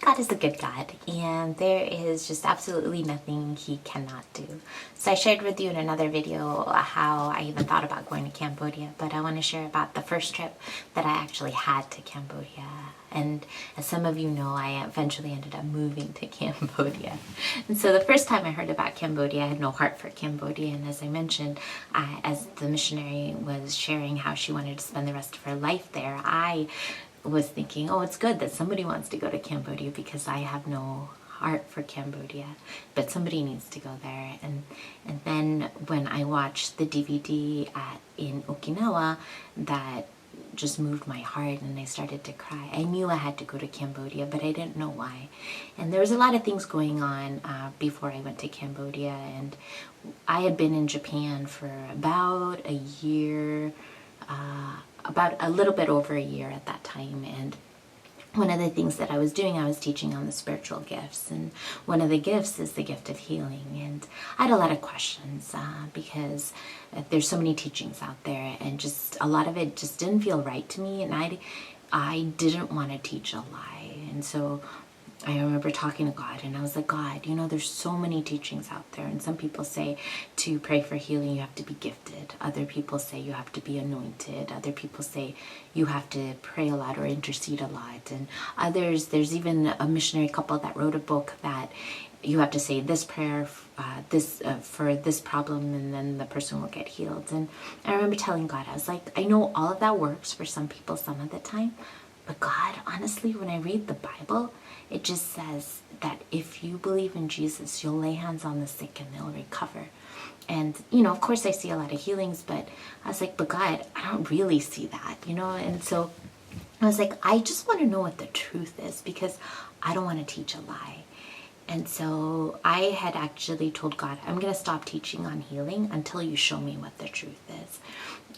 God is a good God, and there is just absolutely nothing He cannot do. So I shared with you in another video how I even thought about going to Cambodia, but I want to share about the first trip that I actually had to Cambodia. And as some of you know, I eventually ended up moving to Cambodia. And so the first time I heard about Cambodia, I had no heart for Cambodia. And as I mentioned, as the missionary was sharing how she wanted to spend the rest of her life there, I was thinking, oh, it's good that somebody wants to go to Cambodia because I have no heart for Cambodia, but somebody needs to go there. And then when I watched the DVD in Okinawa, that just moved my heart and I started to cry. I knew I had to go to Cambodia, but I didn't know why. And there was a lot of things going on before I went to Cambodia, and I had been in Japan for about a year, about a little bit over a year at that time. And one of the things that I was doing, I was teaching on the spiritual gifts, and one of the gifts is the gift of healing. And I had a lot of questions because there's so many teachings out there, and just a lot of it just didn't feel right to me, and I didn't want to teach a lie. And so I remember talking to God, and I was like, God, you know, there's so many teachings out there, and some people say to pray for healing you have to be gifted. Other people say you have to be anointed. Other people say you have to pray a lot or intercede a lot. And others, there's even a missionary couple that wrote a book that you have to say this prayer for this problem, and then the person will get healed. And I remember telling God, I was like, I know all of that works for some people some of the time, but God, honestly, when I read the Bible, it just says that if you believe in Jesus, you'll lay hands on the sick and they'll recover. And, you know, of course I see a lot of healings, but I was like, but God, I don't really see that, you know? And so I was like, I just want to know what the truth is, because I don't want to teach a lie. And so I had actually told God, I'm going to stop teaching on healing until you show me what the truth is.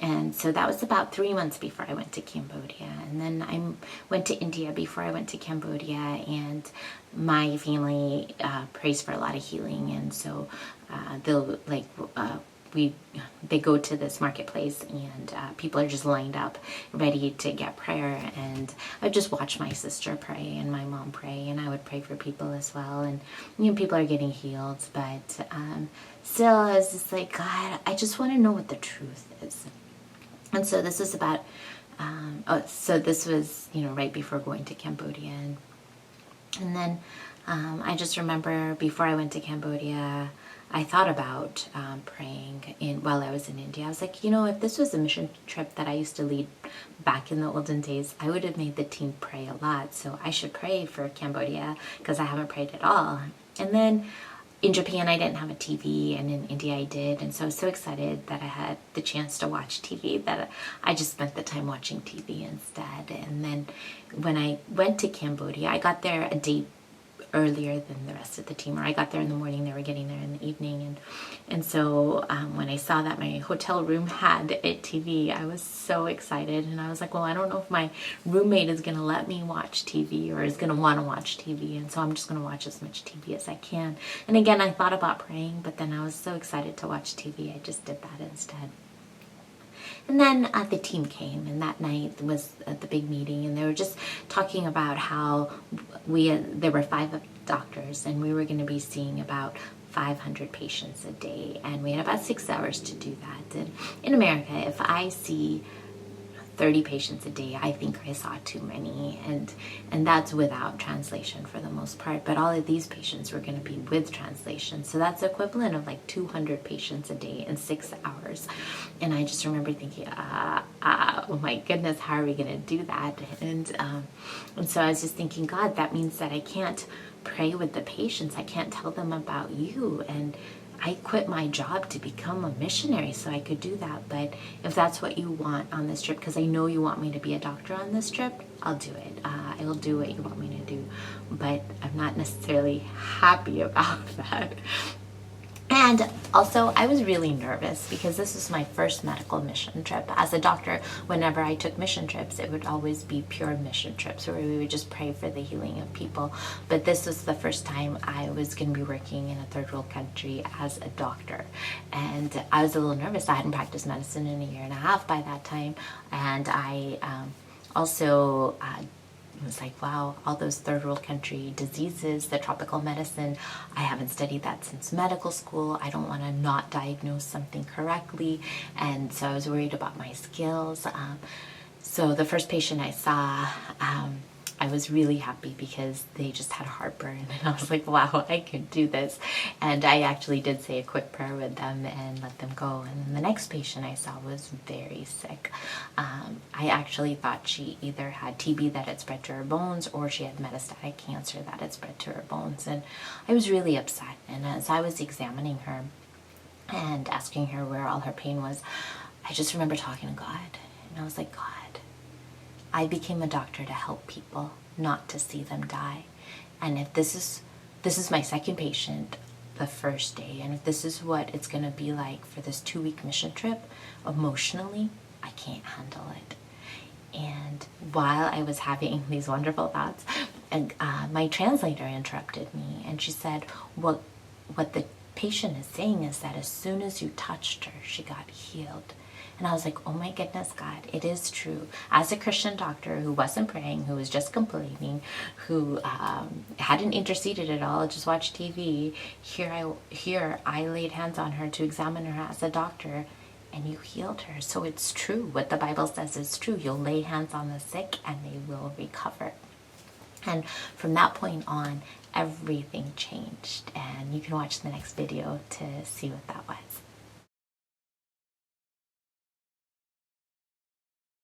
And so that was about 3 months before I went to Cambodia. And then I went to India before I went to Cambodia, and my family prays for a lot of healing. And so they'll they go to this marketplace, and people are just lined up ready to get prayer. And I just watch my sister pray and my mom pray, and I would pray for people as well. And, you know, people are getting healed, but still I was just like, God, I just want to know what the truth is. And so this was about, this was, you know, right before going to Cambodia. And then I just remember before I went to Cambodia, I thought about praying while I was in India. I was like, you know, if this was a mission trip that I used to lead back in the olden days, I would have made the team pray a lot. So I should pray for Cambodia, because I haven't prayed at all. And then in Japan, I didn't have a TV, and in India I did. And so I was so excited that I had the chance to watch TV that I just spent the time watching TV instead. And then when I went to Cambodia, I got there a day earlier than the rest of the team, or I got there in the morning, they were getting there in the evening. And so when I saw that my hotel room had a TV, I was so excited, and I was like, well, I don't know if my roommate is going to let me watch TV or is going to want to watch TV, and so I'm just going to watch as much TV as I can. And again, I thought about praying, but then I was so excited to watch TV, I just did that instead. And then the team came, and that night was the big meeting, and they were just talking about how there were 5 doctors, and we were going to be seeing about 500 patients a day, and we had about 6 hours to do that. And in America, if I see 30 patients a day, I think I saw too many, and that's without translation for the most part. But all of these patients were going to be with translation, so that's equivalent of like 200 patients a day in 6 hours. And I just remember thinking, oh my goodness, how are we going to do that? And so I was just thinking, God, that means that I can't pray with the patients. I can't tell them about you. And I quit my job to become a missionary so I could do that. But if that's what you want on this trip, because I know you want me to be a doctor on this trip, I'll do it. I'll do what you want me to do. But I'm not necessarily happy about that. And also, I was really nervous because this was my first medical mission trip. As a doctor, whenever I took mission trips, it would always be pure mission trips where we would just pray for the healing of people. But this was the first time I was going to be working in a third world country as a doctor. And I was a little nervous. I hadn't practiced medicine in a year and a half by that time. And I also it was like, wow, all those third world country diseases, the tropical medicine, I haven't studied that since medical school. I don't want to not diagnose something correctly. And so I was worried about my skills. So the first patient I saw, I was really happy because they just had heartburn, and I was like, wow, I can do this. And I actually did say a quick prayer with them and let them go. And then the next patient I saw was very sick. I actually thought she either had TB that had spread to her bones, or she had metastatic cancer that had spread to her bones. And I was really upset. And as I was examining her and asking her where all her pain was, I just remember talking to God. And I was like, God, I became a doctor to help people, not to see them die. And if this is my second patient the first day, and if this is what it's going to be like for this 2-week mission trip, emotionally, I can't handle it. And while I was having these wonderful thoughts, my translator interrupted me, and she said, what the patient is saying is that as soon as you touched her, she got healed. And I was like, oh my goodness, God, it is true. As a Christian doctor who wasn't praying, who was just complaining, who hadn't interceded at all, just watched TV, here I laid hands on her to examine her as a doctor, and you healed her. So it's true. What the Bible says is true. You'll lay hands on the sick and they will recover. And from that point on, everything changed. And you can watch the next video to see what that was.